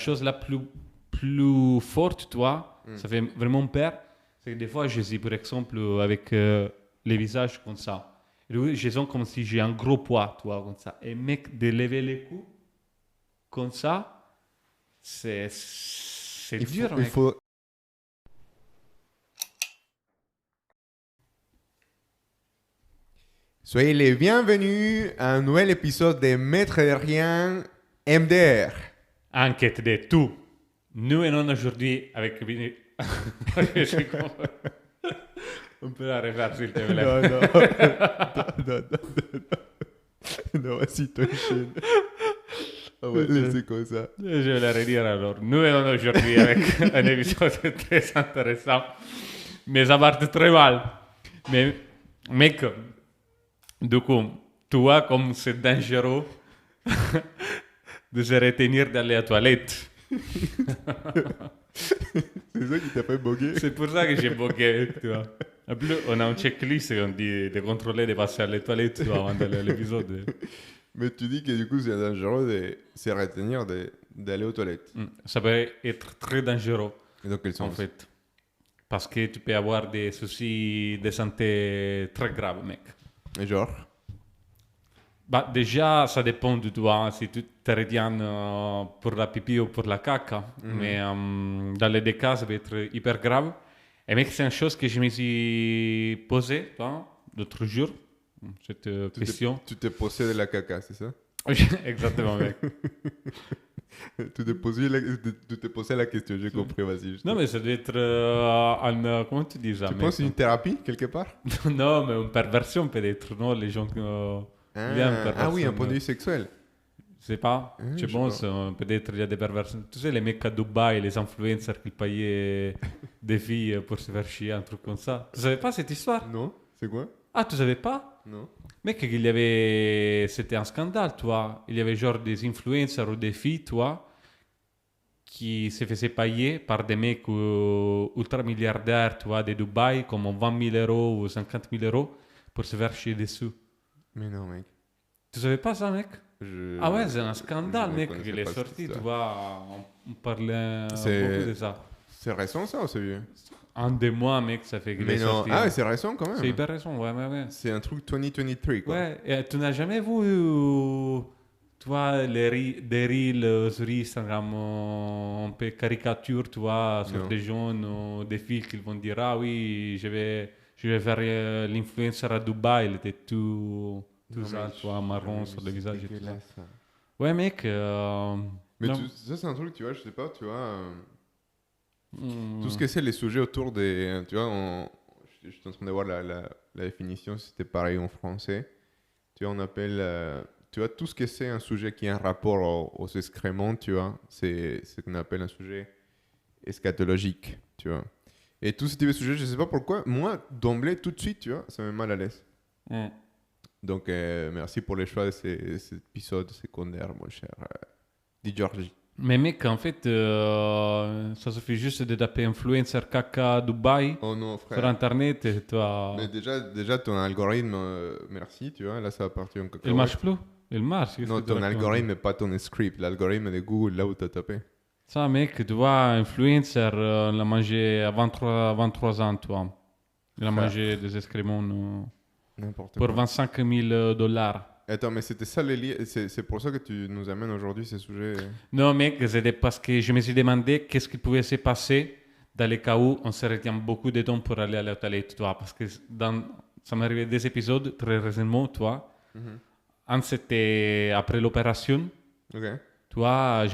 chose la plus forte, toi, ça fait vraiment peur. C'est que des fois, je suis, par exemple, avec les visages comme ça. Et oui, je sens comme si j'ai un gros poids, toi, comme ça. Et mec, de lever les coups comme ça, c'est dur, Il mec. faut... Soyez les bienvenus à un nouvel épisode de Maître de Rien MDR. Enquête de tout. Nous et non aujourd'hui avec... Je suis con- On peut la refaire, s'il te plaît. Non, non. Non, vas-y, toi, enchaîne. On va laisser comme ça. Je vais la redire alors. Nous et non aujourd'hui avec un épisode très intéressant. Mais ça part très mal. Mais, mec, du coup, toi, comme c'est dangereux de se retenir d'aller aux toilettes. C'est ça qui t'a fait boguer. C'est pour ça que j'ai bogué, tu vois. En plus, on a un checklist et on dit de contrôler de passer à les toilettes tu vois, avant d'aller à l'épisode. Mais tu dis que du coup, c'est dangereux de se retenir d'aller aux toilettes. Ça peut être très dangereux, Et dans quel en sens? fait. Parce que tu peux avoir des soucis de santé très graves, mec. Et genre? Bah, déjà, ça dépend de toi, hein, si tu te retiens pour la pipi ou pour la caca. Mais dans les deux cas, ça peut être hyper grave. Et mec, c'est une chose que je me suis posée l'autre jour, cette question. Tu t'es posé de la caca, c'est ça? Exactement, mec. Tu t'es posé la question, j'ai compris, vas-y. Non, mais ça doit être comment tu dis ça, Tu mec? penses une thérapie, quelque part? Non, mais une perversion peut-être, non? Les gens qui... il y a une Ah oui, un perversion, point de vue sexuel. je sais pas, je je pense, peut-être il y a des perversions. Tu sais, les mecs à Dubaï, les influencers qui payaient des filles pour se faire chier, un truc comme ça. Tu savais pas cette histoire? Non? C'est quoi? Ah, tu savais pas? Non? Mec, il y avait... C'était un scandale, toi. Il y avait genre des influencers ou des filles, toi, qui se faisaient payer par des mecs ultra milliardaires, toi, de Dubaï, comme 20 000 euros ou 50 000 euros, pour se faire chier dessous. Mais non, mec. Tu savais pas ça, mec? Ah ouais, c'est un scandale, je ne mec, connaissais qu'il est pas cette sorti, tu histoire. vois, on parlait C'est- beaucoup de ça. C'est récent, ça, ou c'est vieux? Un des mois, mec, ça fait qu'il Mais est non. sorti. Ah, ouais, c'est récent quand C'est même. hyper récent, ouais. C'est un truc 2023, quoi. Ouais, et tu n'as jamais vu, tu vois, des reels sur Instagram, un peu caricature, tu vois, sur Non. des jeunes ou des filles qui vont dire, ah oui, je vais faire l'influencer à Dubaï, il était tout Non, ça, mais tu vois, marron sur le c'est visage et tout ça. dégueulasse, ça. Ouais, mec, Mais non. ça, c'est un truc, tu vois, je sais pas, tu vois. Hmm. Tout ce que c'est les sujets autour des. Tu vois, je suis en train de voir la définition, si c'était pareil en français. Tu vois, on appelle. Tu vois, tout ce que c'est un sujet qui a un rapport aux excréments, tu vois, c'est ce qu'on appelle un sujet eschatologique, tu vois. Et tout ce type de sujet, je sais pas pourquoi, moi, d'emblée, tout de suite, tu vois, ça me met mal à l'aise. Hmm. Donc, merci pour les choix de cet épisode secondaire, mon cher Di Giorgi. Mais mec, en fait, ça suffit juste de taper influencer caca Dubaï Oh non, sur frère. Internet et toi... Mais déjà, ton algorithme, merci, tu vois, là, ça va partir en Il cacahuète. marche plus. Il marche. qu'est-ce Non, que tu ton racontes? algorithme, pas ton script. L'algorithme de Google, là où t'as tapé. Ça, mec, tu vois, influencer, l'a mangé à 23 ans, toi. Il a Frère. mangé des excréments N'importe pour quoi. 25 000 $. Attends, mais c'était ça c'est pour ça que tu nous amènes aujourd'hui ces sujets. Non, mec, c'était parce que je me suis demandé qu'est-ce qui pouvait se passer dans les cas où on se retient beaucoup de temps pour aller à la toilette, toi. Parce que ça m'est arrivé des épisodes très récemment, toi. Un, c'était après l'opération. Ok. Tu vois,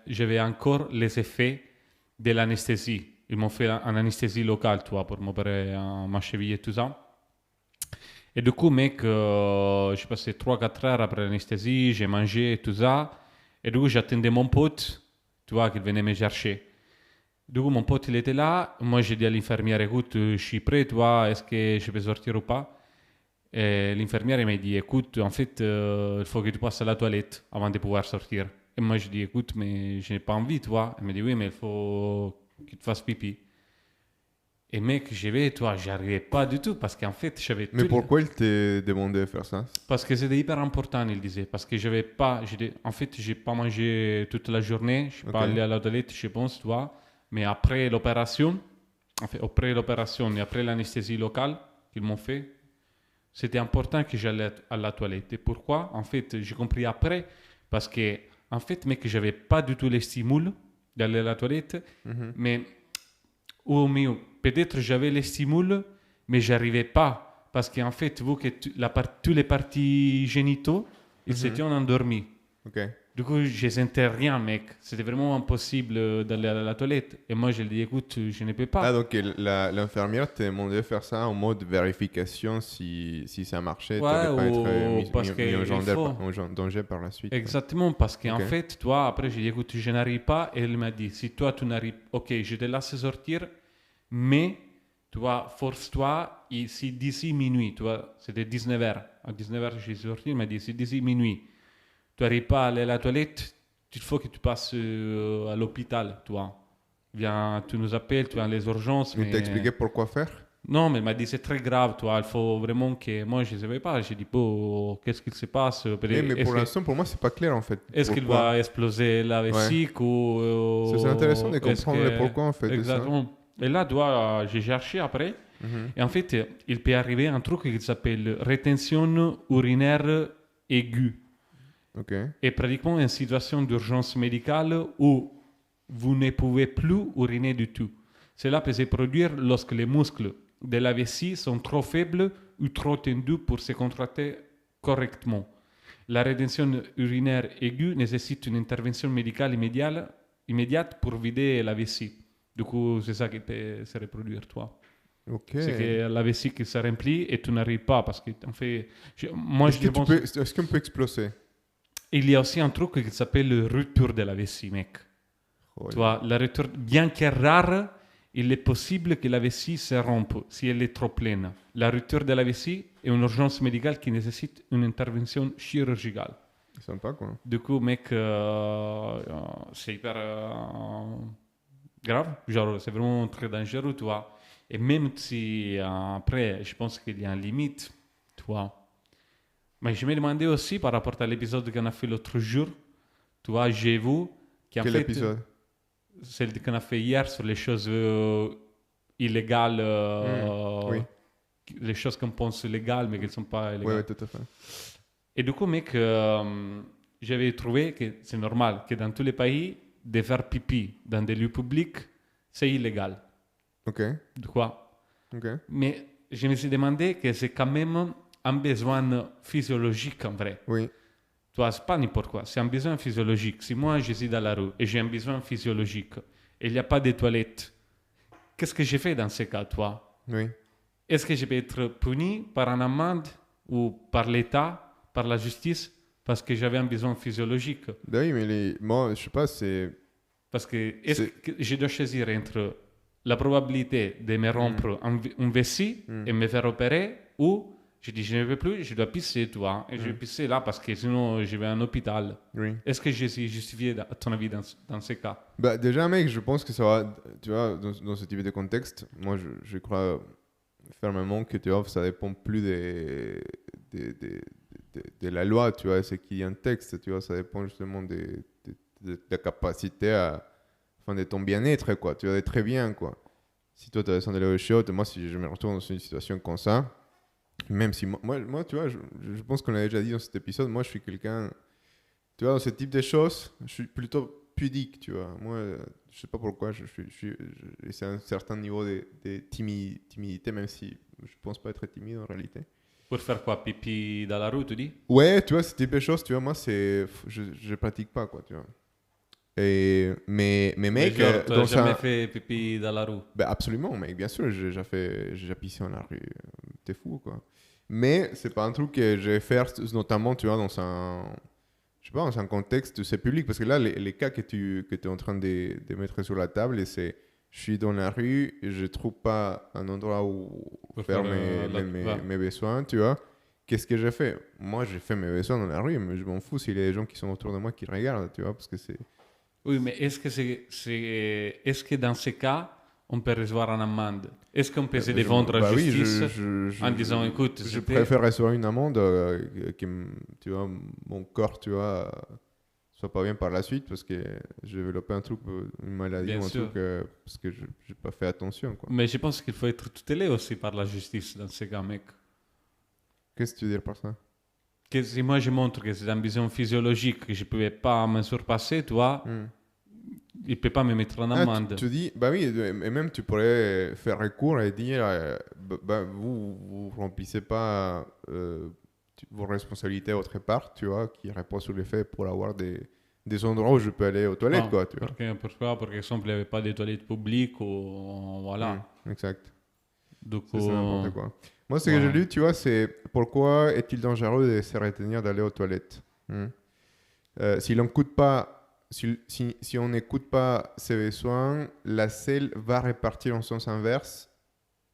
j'avais encore les effets de l'anesthésie. Ils m'ont fait une anesthésie locale, tu vois, pour m'opérer ma cheville et tout ça. Et du coup, mec, j'ai passé 3-4 heures après l'anesthésie, j'ai mangé et tout ça. Et du coup, j'attendais mon pote, tu vois, qu'il venait me chercher. Du coup, mon pote, il était là. Moi, j'ai dit à l'infirmière, écoute, je suis prêt, tu vois, est-ce que je peux sortir ou pas? Et l'infirmière, elle m'a dit, écoute, en fait, il faut que tu passes à la toilette avant de pouvoir sortir. Et moi, je dis, écoute, mais je n'ai pas envie, tu vois. Elle m'a dit, oui, mais il faut que tu fasses pipi. Et mec, j'arrivais pas du tout parce qu'en fait, j'avais Mais tout. pourquoi il t'a demandé de faire ça? Parce que c'était hyper important, il disait. Parce que j'avais pas. En fait, j'ai pas mangé toute la journée. Je suis Ok. pas allé à la toilette, je pense, tu vois. Mais après l'opération, après l'opération et après l'anesthésie locale qu'ils m'ont fait, c'était important que j'allais à la toilette. Et pourquoi? En fait, j'ai compris après. Parce que, en fait, mec, j'avais pas du tout les stimuli d'aller à la toilette. Mhm. Mais ou mieux, peut-être j'avais les stimuli, mais j'arrivais pas. Parce qu'en fait, vous, que tous les parties génitaux, ils s'étaient Mhm. endormis. Ok. Du coup, je sentais rien, mec. C'était vraiment impossible d'aller à la toilette. Et moi, je lui ai dit, écoute, je ne peux Ah, pas. donc l'infirmière t'a demandé de faire ça en mode vérification si ça marchait, tu Ouais, n'allais pas être ou parce mis qu'il faut. en danger par la suite, quoi. Exactement, parce qu'en Ok. fait, toi, après, j'ai dit, écoute, je n'arrive pas. Et elle m'a dit, si toi, tu n'arrives pas, ok, je te laisse sortir, mais, toi, force-toi, et si d'ici minuit, tu vois, c'était 19h. À 19h, je suis sorti, il m'a dit, si d'ici minuit, tu n'arrives pas à aller à la toilette, il faut que tu passes à l'hôpital, toi. Viens, tu nous appelles, tu as les urgences, Il t'a mais... expliqué pourquoi faire? Non, mais il m'a dit, c'est très grave, toi, il faut vraiment que... Moi, je ne savais pas, j'ai dit, bon, qu'est-ce qu'il se passe? Mais pour l'instant, pour moi, c'est pas clair en fait. Est-ce qu'il Pourquoi? va exploser la Ouais. vessie ou... C'est intéressant de est-ce comprendre le que... pourquoi en fait de ça. Exactement. Et là, toi, j'ai cherché après, Mhm. et en fait, il peut arriver un truc qui s'appelle rétention urinaire aiguë. Ok. Et pratiquement une situation d'urgence médicale où vous ne pouvez plus uriner du tout. Cela peut se produire lorsque les muscles de la vessie sont trop faibles ou trop tendus pour se contracter correctement. La rétention urinaire aiguë nécessite une intervention médicale immédiate pour vider la vessie. Du coup, c'est ça qui peut se reproduire, toi. Ok. C'est que la vessie qui se remplit et tu n'arrives pas parce que, en fait, moi, je pense... Est-ce qu'on peut exploser? Il y a aussi un truc qui s'appelle le rupture de la vessie, mec. Oh, Tu vois, la rupture, bien qu'elle rare, il est possible que la vessie se rompe si elle est trop pleine. La rupture de la vessie est une urgence médicale qui nécessite une intervention chirurgicale. c'est sympa quoi. Du coup, mec, c'est hyper grave. Genre, c'est vraiment très dangereux, tu vois. Et même si après, je pense qu'il y a une limite, tu vois. Mais je me demandais aussi par rapport à l'épisode qu'on a fait l'autre jour, tu vois, j'ai vu qu'en Quel fait, épisode? celle qu'on a fait hier sur les choses illégales, Oui. les choses qu'on pense légales mais qui ne sont pas Ouais, illégales. ouais, tout à fait. Et du coup, mec, j'avais trouvé que c'est normal que dans tous les pays, de faire pipi dans des lieux publics, c'est illégal. Ok. De quoi? Ok. Mais je me suis demandé que c'est quand même un besoin physiologique en vrai. Oui. Toi, c'est pas n'importe quoi, c'est un besoin physiologique. Si moi je suis dans la rue et j'ai un besoin physiologique et il n'y a pas de toilettes, qu'est-ce que j'ai fait dans ce cas, toi? Oui. Est-ce que je peux être puni par une amende ou par l'État, par la justice, parce que j'avais un besoin physiologique? Bah oui, mais moi, je sais pas, Parce que est-ce C'est- que je dois choisir entre la probabilité de me rompre une vessie et me faire opérer ou je dis je ne veux plus, je dois pisser, toi. Et je vais pisser là parce que sinon je vais à un hôpital. Oui. Est-ce que je suis justifié à ton avis dans ces cas? Bah déjà, mec, je pense que ça va, tu vois, dans ce type de contexte, moi, je crois fermement que, tu vois, ça dépend plus de la loi, tu vois, c'est qu'il y a un texte, tu vois, ça dépend justement de ta capacité enfin, de ton bien-être, quoi, tu vois, d'être très bien, quoi. Si toi, tu as besoin d'aller au shot, moi, si je me retrouve dans une situation comme ça, même si moi tu vois, je pense qu'on l'a déjà dit dans cet épisode, moi, je suis quelqu'un, tu vois, dans ce type de choses, je suis plutôt pudique, tu vois. Moi, je sais pas pourquoi, c'est un certain niveau de timidité, même si je pense pas être timide en réalité. Pour faire quoi? Pipi dans la rue, tu dis? Ouais, tu vois, ce type de choses, tu vois, moi, je pratique pas, quoi, tu vois. Mais Mais mec, genre, tu n'as dans jamais fait pipi dans la rue? ben absolument, mec, bien sûr, j'ai déjà pissé dans la rue, t'es fou, quoi. Mais c'est pas un truc que je vais faire, notamment, tu vois, je sais pas, dans un contexte, c'est public, parce que là, les cas que tu es en train de mettre sur la table, et c'est, je suis dans la rue, et je trouve pas un endroit où Pour faire faire, mes besoins, tu vois. Qu'est-ce que j'ai fait? Moi, j'ai fait mes besoins dans la rue, mais je m'en fous s'il y a des gens qui sont autour de moi qui regardent, tu vois, parce que c'est... Oui, mais est-ce que dans ces cas, on peut recevoir une amende. Est-ce qu'on peut se défendre à Bah oui, justice en disant, écoute, je préfère recevoir une amende tu vois, mon corps, tu vois, soit pas bien par la suite parce que j'ai développé un truc, une maladie Bien ou un sûr. truc parce que je n'ai pas fait attention, quoi. Mais je pense qu'il faut être tutelé aussi par la justice dans ces cas, mec. Qu'est-ce que tu veux dire par ça? Que si moi je montre que c'est une vision physiologique, que je ne pouvais pas me surpasser, tu vois, Hmm. il ne peut pas me mettre en Ah, amende. tu dis, bah oui, et même tu pourrais faire recours et dire, vous remplissez pas vos responsabilités autre part, tu vois, qui répond sur les faits pour avoir des endroits où je peux aller aux toilettes, Ah, quoi, tu vois. pourquoi? Par exemple, il n'y avait pas de toilettes publiques ou voilà. Exact. Du C'est coup, n'importe quoi. Moi, ce que j'ai voilà. lu, tu vois, c'est pourquoi est-il dangereux de se retenir d'aller aux toilettes. Si l'on coûte pas, si on n'écoute pas ses besoins, la selle va repartir en sens inverse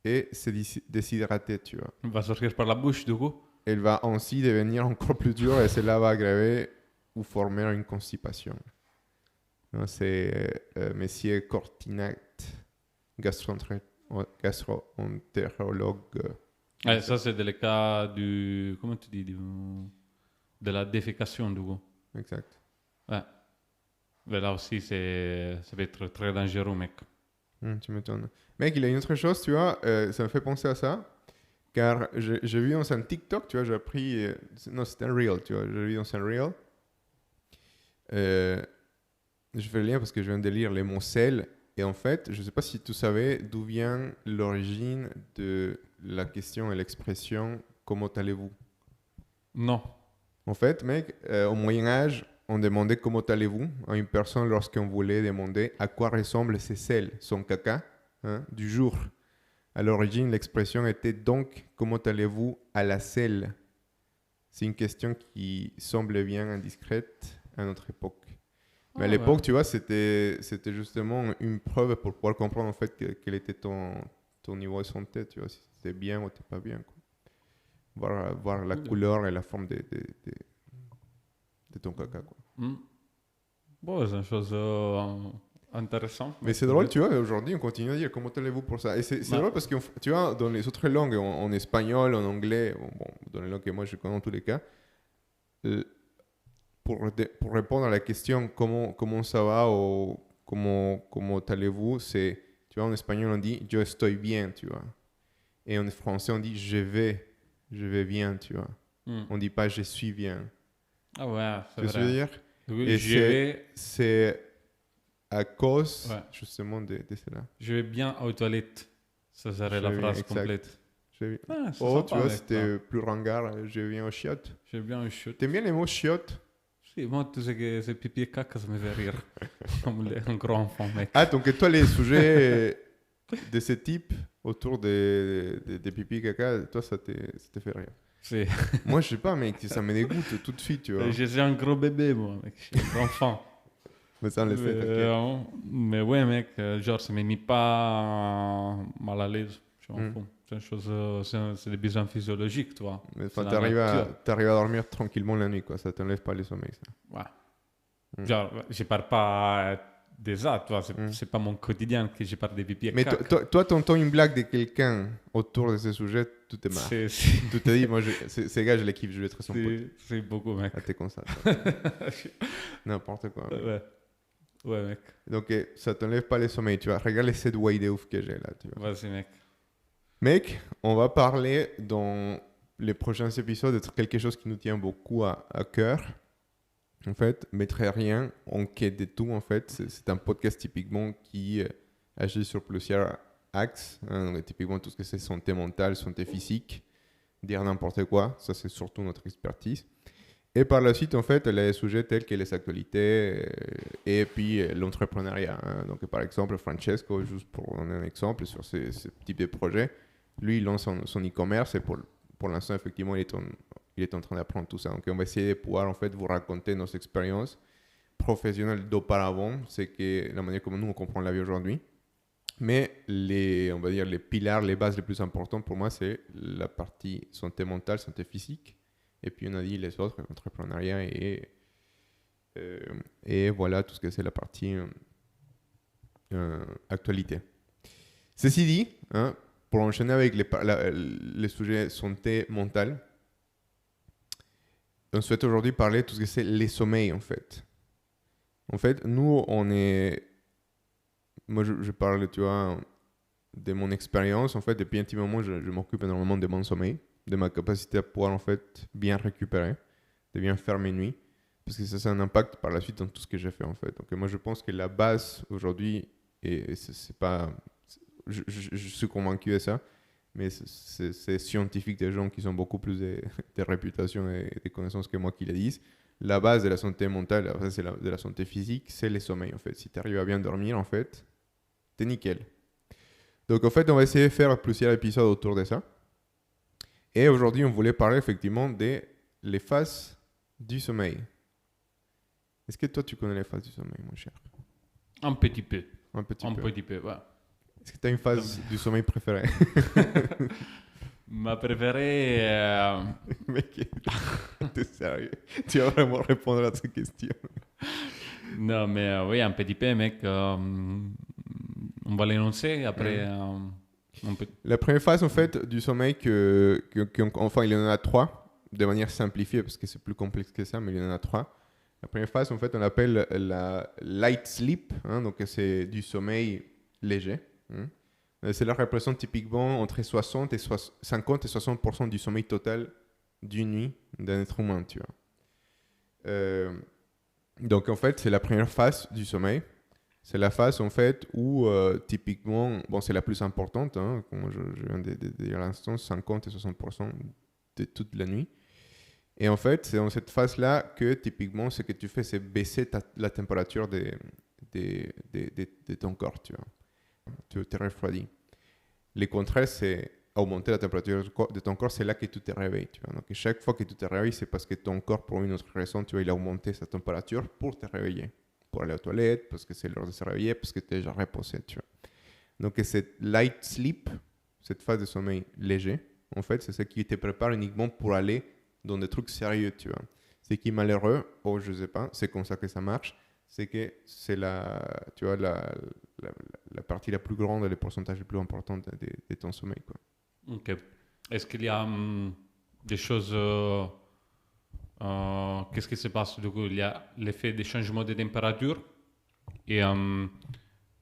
et se déshydrater, tu vois. On va sortir par la bouche, du coup. Elle va ainsi devenir encore plus dure et cela va aggraver ou former une constipation. Non, c'est Monsieur Cortinat, gastroentérologue. Ça, c'est le cas du. Comment tu dis de la défécation, du coup. Exact. Ouais. Mais là aussi, ça peut être très dangereux, mec. Tu m'étonnes. Mec, il y a une autre chose, tu vois, ça me fait penser à ça. Car j'ai vu dans un TikTok, tu vois, j'ai appris. Non, c'était un Reel, tu vois, j'ai vu dans un Reel. Je fais le lien parce que je viens de lire les mots sel. Et en fait, je ne sais pas si tu savais d'où vient l'origine de la question et l'expression comment allez-vous? Non. En fait, mec, au Moyen-Âge, on demandait comment allez-vous à une personne lorsqu'on voulait demander à quoi ressemble ses selles, son caca, hein, du jour. À l'origine, l'expression était donc comment allez-vous à la selle? C'est une question qui semble bien indiscrète à notre époque. Mais à Ah, l'époque, ouais. tu vois, c'était justement une preuve pour pouvoir comprendre en fait quel était ton niveau de santé, tu vois, si c'était bien ou t'es pas bien, quoi. Voir la couleur et la forme de ton caca, quoi. Hmm. Bon, c'est une chose intéressante. Mais c'est drôle, tu vois, aujourd'hui, on continue à dire comment allez-vous pour ça. Et c'est Ouais. drôle parce que, tu vois, dans les autres langues, en espagnol, en anglais, bon, dans les langues que moi je connais en tous les cas, euh, pour répondre à la question comment ça va ou comment allez-vous, c'est, tu vois, en espagnol on dit yo estoy bien, tu vois. Et en français on dit je vais bien, tu vois. Hmm. On dit pas je suis bien. Ah ouais, c'est Tu vois ce que je veux vrai. dire? Du coup, Et c'est à cause Ouais. justement de cela. Je vais bien aux toilettes. Ça serait la phrase Exact. complète. Je- Ah, c'est Oh, tu sympa, vois, mec. c'était plus ringard, je viens aux chiottes. J'ai bien eu chute. T'aimes bien les mots chiottes? Si, moi, tu sais que c'est pipi et caca, ça me fait rire. Comme un grand enfant, mec. Ah, donc toi, les sujets de ce type autour des pipi caca, toi, ça te fait rire. C'est... Moi, je sais pas, mec, ça me dégoûte tout de suite, tu vois. Je suis un gros bébé, moi, mec. Je suis un grand enfant. Mais ça, on le sait, t'inquiète. Mais ouais, mec, genre, ça ne me met pas mal à l'aise. Je m'en Hmm. fous. C'est une chose, c'est des besoins physiologiques, tu vois. Mais C'est enfin, la t'arrives nature. à dormir tranquillement la nuit, quoi. Ça t'enlève pas le sommeil, ça. Ouais. Hmm. Genre, je parle pas de ça, tu vois. Hmm. C'est pas mon quotidien que je parle des pipi et Mais caca. toi, t'entends une blague de quelqu'un autour de ce sujet, tout est marre. C'est Tu te dis, moi, ces gars, je les kiffe, je vais être son pote. c'est beaucoup, mec. Ah, t'es comme ça, toi. N'importe quoi. Mec. Ouais. Ouais, mec. Donc, ça t'enlève pas le sommeil, tu vois. Regarde les segways de ouf que j'ai là, tu vois. Vas-y, mec. Mec, on va parler dans les prochains épisodes de quelque chose qui nous tient beaucoup à cœur. En fait, Maître Rien, on quête de tout, en fait. C'est un podcast typiquement qui agit sur plusieurs axes. Hein, donc, typiquement, tout ce que c'est santé mentale, santé physique, dire n'importe quoi. Ça, c'est surtout notre expertise. Et par la suite, en fait, elle a des sujets tels que les actualités et puis l'entrepreneuriat. Hein. Donc, par exemple, Francesco, juste pour donner un exemple sur ce type de projet, lui, il lance son e-commerce et pour l'instant, effectivement, il est en train d'apprendre tout ça. Donc, on va essayer de pouvoir, en fait, vous raconter nos expériences professionnelles d'auparavant. C'est que la manière comme nous, on comprend la vie aujourd'hui. Mais on va dire, les piliers, les bases les plus importantes pour moi, c'est la partie santé mentale, santé physique. Et puis on a dit les autres, l'entrepreneuriat et voilà tout ce que c'est la partie actualité. Ceci dit, hein, pour enchaîner avec les sujets santé mentale, on souhaite aujourd'hui parler de tout ce que c'est les sommeils, en fait. En fait, nous, moi, je parle, tu vois, de mon expérience. En fait, depuis un petit moment, je m'occupe énormément de mon sommeil, de ma capacité à pouvoir, en fait, bien récupérer, de bien faire mes nuits. Parce que ça a un impact par la suite dans tout ce que j'ai fait, en fait. Donc, moi, je pense que la base, aujourd'hui, et c'est pas... Je suis convaincu de ça, mais c'est scientifique, des gens qui ont beaucoup plus de réputation et de connaissances que moi qui le disent. La base de la santé mentale, la base de la santé physique, c'est le sommeil, en fait. Si tu arrives à bien dormir, en fait, t'es nickel. Donc, en fait, on va essayer de faire plusieurs épisodes autour de ça. Et aujourd'hui, on voulait parler effectivement des les phases du sommeil. Est-ce que toi, tu connais les phases du sommeil, mon cher? Un petit peu. Un petit Un peu. petit peu, ouais. Est-ce que tu as une phase du sommeil préférée? Ma préférée, Mec, t'es sérieux? Tu vas vraiment répondre à cette question? non, mais oui, un petit peu, mec. On va l'énoncer après. On peut... La première phase, en fait, du sommeil, enfin, il y en a trois, de manière simplifiée, parce que c'est plus complexe que ça, mais il y en a trois. La première phase, en fait, on l'appelle la light sleep, hein, donc c'est du sommeil léger. Hein. Cela représente typiquement entre 50 et 60% du sommeil total d'une nuit d'un être humain, tu vois. Donc, en fait, c'est la première phase du sommeil. C'est la phase, en fait, où, typiquement, bon, c'est la plus importante, hein, comme je viens de dire à l'instant, 50 et 60% de toute la nuit. Et en fait, c'est dans cette phase-là que, typiquement, ce que tu fais, c'est baisser la température de ton corps, tu vois. Tu te refroidis. Le contraire, c'est augmenter la température de ton corps, c'est là que tu te réveilles, tu vois. Donc, chaque fois que tu te réveilles, c'est parce que ton corps, pour une autre raison, tu vois, il a augmenté sa température pour te réveiller. Pour aller aux toilettes, parce que c'est l'heure de se réveiller, parce que tu es déjà reposé, tu vois. Donc, cette light sleep, cette phase de sommeil léger, en fait, c'est ce qui te prépare uniquement pour aller dans des trucs sérieux, tu vois. Ce qui est malheureux, oh, je sais pas, c'est comme ça que ça marche, c'est que c'est tu vois, la partie la plus grande, le pourcentage le plus important de ton sommeil, quoi. Ok. Est-ce qu'il y a des choses... qu'est-ce qui se passe du coup? Il y a l'effet des changements de température et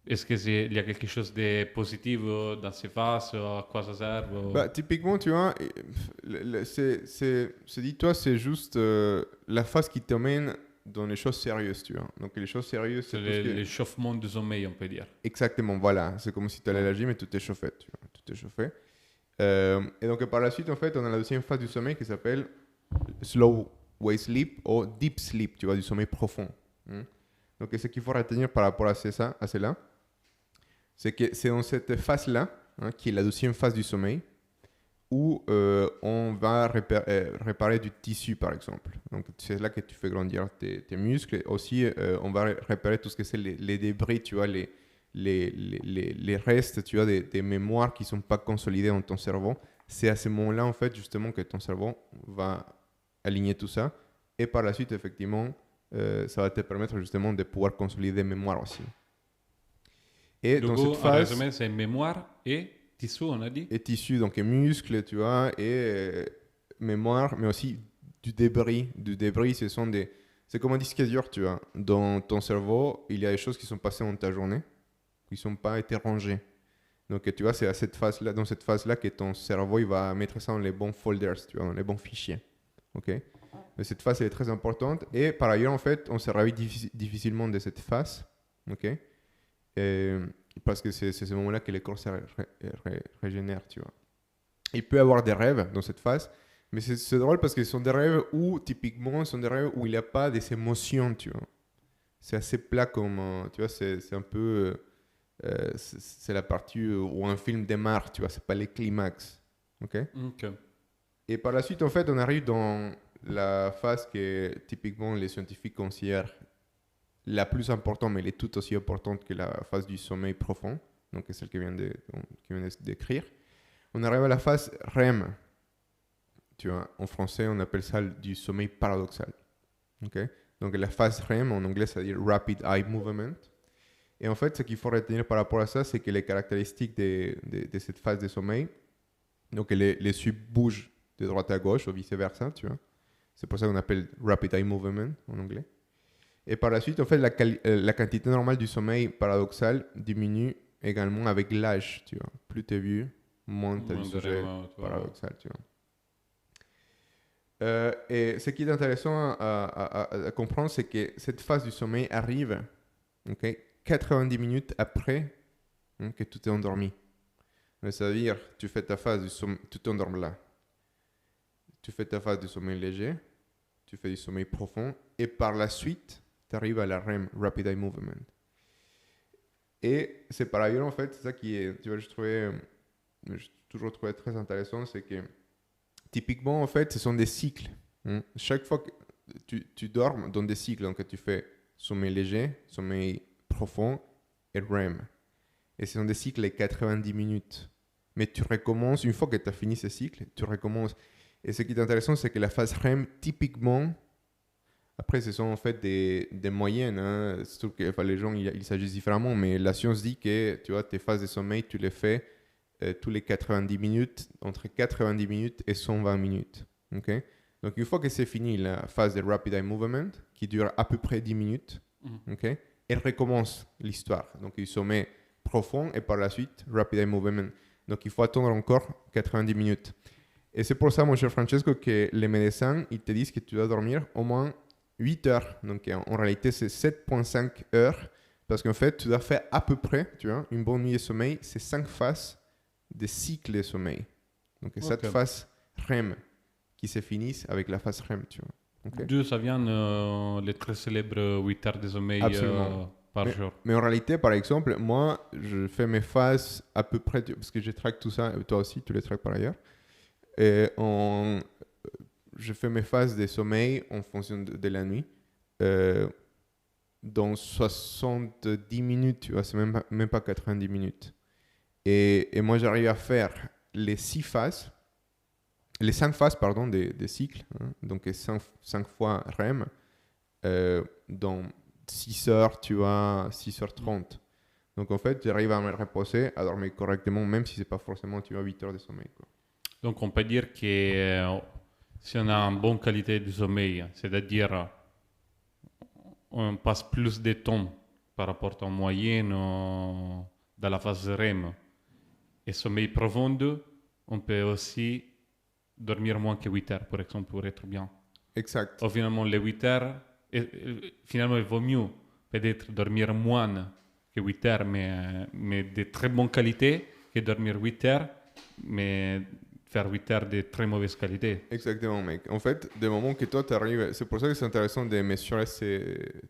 est-ce qu'il y a quelque chose de positif dans ces phases? À quoi ça sert? Bah, typiquement, tu vois, dis-toi, c'est juste la phase qui t'emmène dans les choses sérieuses, tu vois. Donc, les choses sérieuses, C'est c'est tout ce que... l'échauffement du sommeil, on peut dire. Exactement, voilà. C'est comme si tu allais à la gym et tu t'es chauffé, tu vois. Tu t'es chauffé. Et donc, par la suite, en fait, on a la deuxième phase du sommeil qui s'appelle slow wave sleep ou deep sleep, tu vois, du sommeil profond. Donc, ce qu'il faut retenir par rapport à cela, c'est que c'est dans cette phase-là, hein, qui est la deuxième phase du sommeil, où on va réparer du tissu, par exemple. Donc, c'est là que tu fais grandir tes muscles. Et aussi, on va réparer tout ce que c'est les débris, tu vois, les restes, tu vois, des mémoires qui ne sont pas consolidées dans ton cerveau. C'est à ce moment-là, en fait, justement, que ton cerveau va aligner tout ça. Et par la suite, effectivement, ça va te permettre justement de pouvoir consolider des mémoires aussi. Et Du dans coup, cette en phase... résumé, c'est mémoire et tissu, on a dit. Et tissus, donc et muscles, tu vois, et mémoire, mais aussi du débris. Du débris, c'est comme un disque dur, tu vois. Dans ton cerveau, il y a des choses qui sont passées dans ta journée, qui ne sont pas été rangées. Donc, tu vois, c'est dans cette phase-là que ton cerveau, il va mettre ça dans les bons folders, tu vois, dans les bons fichiers. OK? Mais cette phase, elle est très importante. Et par ailleurs, en fait, on se réveille difficilement de cette phase. OK? Parce que c'est ce moment-là que le corps se régénère, tu vois. Il peut y avoir des rêves dans cette phase, mais c'est drôle parce que ce sont des rêves où, typiquement, ce sont des rêves où il n'y a pas des émotions, tu vois. C'est assez plat comme, tu vois, c'est un peu... c'est la partie où un film démarre, tu vois, c'est pas les climax. OK? Ok. Et par la suite, en fait, on arrive dans la phase que, typiquement, les scientifiques considèrent la plus importante, mais elle est tout aussi importante que la phase du sommeil profond, donc c'est celle qui vient de décrire. On arrive à la phase REM. Tu vois, en français, on appelle ça du sommeil paradoxal. Okay? Donc la phase REM, en anglais, ça veut dire Rapid Eye Movement. Et en fait, ce qu'il faut retenir par rapport à ça, c'est que les caractéristiques de cette phase de sommeil, donc les suies bougent de droite à gauche ou vice-versa, tu vois. C'est pour ça qu'on appelle rapid eye movement en anglais. Et par la suite, en fait, la quantité normale du sommeil paradoxal diminue également avec l'âge, tu vois. Plus tu es vieux, moins tu as du sujet paradoxal, tu vois. Et ce qui est intéressant à comprendre, c'est que cette phase du sommeil arrive 90 minutes après que tu t'es endormi. Mais ça veut dire, tu fais ta phase du sommeil, tu t'endormes là. Tu fais ta phase du sommeil léger, tu fais du sommeil profond, et par la suite, tu arrives à la REM, Rapid Eye Movement. Et c'est par ailleurs, en fait, c'est ça qui est, tu vois, j'ai toujours trouvé très intéressant, c'est que typiquement, en fait, ce sont des cycles. Chaque fois que tu dors dans des cycles, donc tu fais sommeil léger, sommeil profond et REM. Et ce sont des cycles de 90 minutes. Mais tu recommences, une fois que tu as fini ce cycle, tu recommences. Et ce qui est intéressant, c'est que la phase REM, typiquement, après, ce sont en fait des moyennes. Hein. Surtout que les gens, ils s'agissent différemment, mais la science dit que tu vois, tes phases de sommeil, tu les fais tous les 90 minutes, entre 90 minutes et 120 minutes. Okay? Donc, une fois que c'est fini la phase de Rapid Eye Movement, qui dure à peu près 10 minutes, okay? Elle recommence l'histoire. Donc, il sommeil profond et par la suite, Rapid Eye Movement. Donc, il faut attendre encore 90 minutes. Et c'est pour ça, mon cher Francesco, que les médecins, ils te disent que tu dois dormir au moins 8 heures. Donc, en réalité, c'est 7,5 heures. Parce qu'en fait, tu dois faire à peu près, tu vois, une bonne nuit de sommeil, c'est 5 phases de cycle de sommeil. Donc, cette phase REM qui se finissent avec la phase REM, tu vois. Okay. D'où ça vient les très célèbres 8 heures de sommeil par jour. Mais en réalité, par exemple, moi, je fais mes phases à peu près, parce que je traque tout ça, et toi aussi, tu les traques par ailleurs. Et je fais mes phases de sommeil en fonction de la nuit. Dans 70 minutes, tu vois, c'est même pas 90 minutes. Et moi, j'arrive à faire les 5 phases, des cycles, hein, donc 5 fois REM, dans 6 heures, tu vois, 6h30. Donc en fait, j'arrive à me reposer, à dormir correctement, même si c'est pas forcément, tu vois, 8 heures de sommeil, quoi. Donc on peut dire que si on a une bonne qualité de sommeil, c'est-à-dire on passe plus de temps par rapport en moyenne dans la phase REM et sommeil profond, on peut aussi dormir moins que 8 heures, par exemple, pour être bien. Exact. Ou finalement, les 8 heures, finalement, il vaut mieux peut-être dormir moins que 8 heures, mais de très bonne qualité, que dormir 8 heures, mais faire 8 heures de très mauvaise qualité. Exactement, mec. En fait, des moments que toi, tu arrives... C'est pour ça que c'est intéressant de mesurer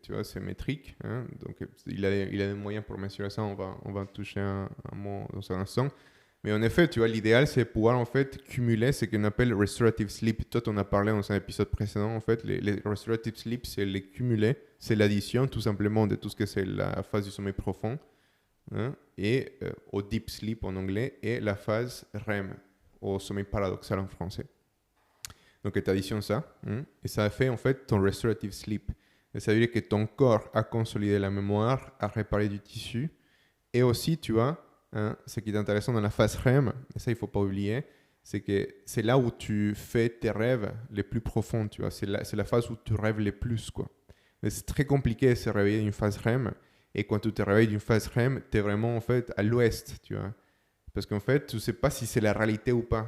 tu vois, ces métriques. Hein? Donc, il a des moyens pour mesurer ça. On va toucher un mot dans un instant. Mais en effet, tu vois, l'idéal, c'est pouvoir en fait cumuler ce qu'on appelle restorative sleep. Toi, tu en as parlé dans un épisode précédent. En fait, les restorative sleep, c'est les cumuler. C'est l'addition, tout simplement, de tout ce que c'est la phase du sommeil profond. Hein? Et au deep sleep en anglais. Et la phase REM, au sommeil paradoxal en français. Donc, tu additionnes ça, et ça fait en fait ton restorative sleep. Et ça veut dire que ton corps a consolidé la mémoire, a réparé du tissu, et aussi, tu vois, ce qui est intéressant dans la phase REM, et ça, il ne faut pas oublier, c'est que c'est là où tu fais tes rêves les plus profonds, tu vois. C'est la phase où tu rêves le plus, quoi. Mais c'est très compliqué de se réveiller d'une phase REM, et quand tu te réveilles d'une phase REM, tu es vraiment, en fait, à l'ouest, tu vois. Parce qu'en fait, tu ne sais pas si c'est la réalité ou pas.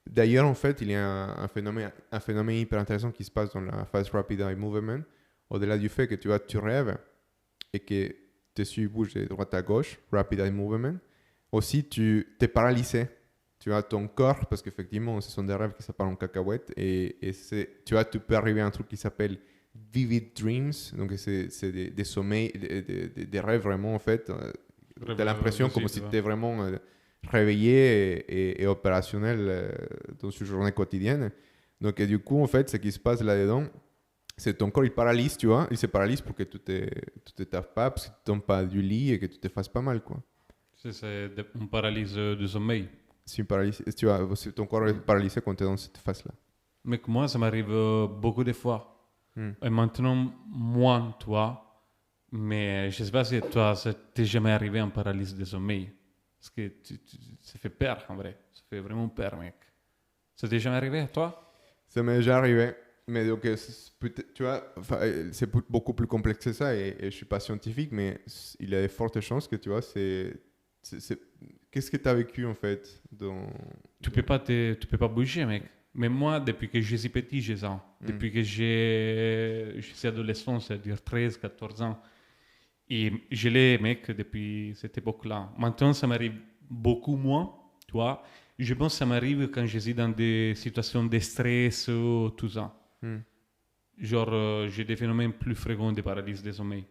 D'ailleurs, en fait, il y a un phénomène hyper intéressant qui se passe dans la phase Rapid Eye Movement. Au-delà du fait que tu rêves et que tes yeux bougent de droite à gauche, Rapid Eye Movement, aussi tu es paralysé. Tu as ton corps, parce qu'effectivement, ce sont des rêves qui s'appellent en cacahuète. Et tu peux arriver à un truc qui s'appelle Vivid Dreams. Donc, c'est des sommeils, des rêves vraiment, en fait. Tu as l'impression comme si tu étais vraiment réveillé et opérationnel dans une journée quotidienne. Donc, et du coup, en fait, ce qui se passe là-dedans, c'est ton corps, il paralyse, tu vois. Il se paralyse pour que tu te taffes pas, parce que tu ne tombes pas du lit et que tu te fasses pas mal, quoi. C'est une paralysie du sommeil. C'est une paralysie, tu vois, ton corps est paralysé quand tu es dans cette phase-là. Mais moi, ça m'arrive beaucoup de fois. Et maintenant, moins, toi. Mais je sais pas si toi, ça t'est jamais arrivé en paralysie de sommeil. Parce que ça fait peur, en vrai. Ça fait vraiment peur, mec. Ça t'est jamais arrivé à toi? Ça m'est déjà arrivé. Mais donc, tu vois, enfin, c'est beaucoup plus complexe que ça et je suis pas scientifique, mais il y a de fortes chances que, tu vois, qu'est-ce que tu as vécu en fait Tu peux pas bouger, mec. Mais moi, depuis que je suis petit, j'ai ça. Depuis que je suis adolescent, c'est-à-dire 13, 14 ans. Et je l'ai, mec, depuis cette époque-là. Maintenant, ça m'arrive beaucoup moins, tu vois. Je pense que ça m'arrive quand je suis dans des situations de stress ou tout ça. Hmm. Genre, j'ai des phénomènes plus fréquents de paralysie des sommeils.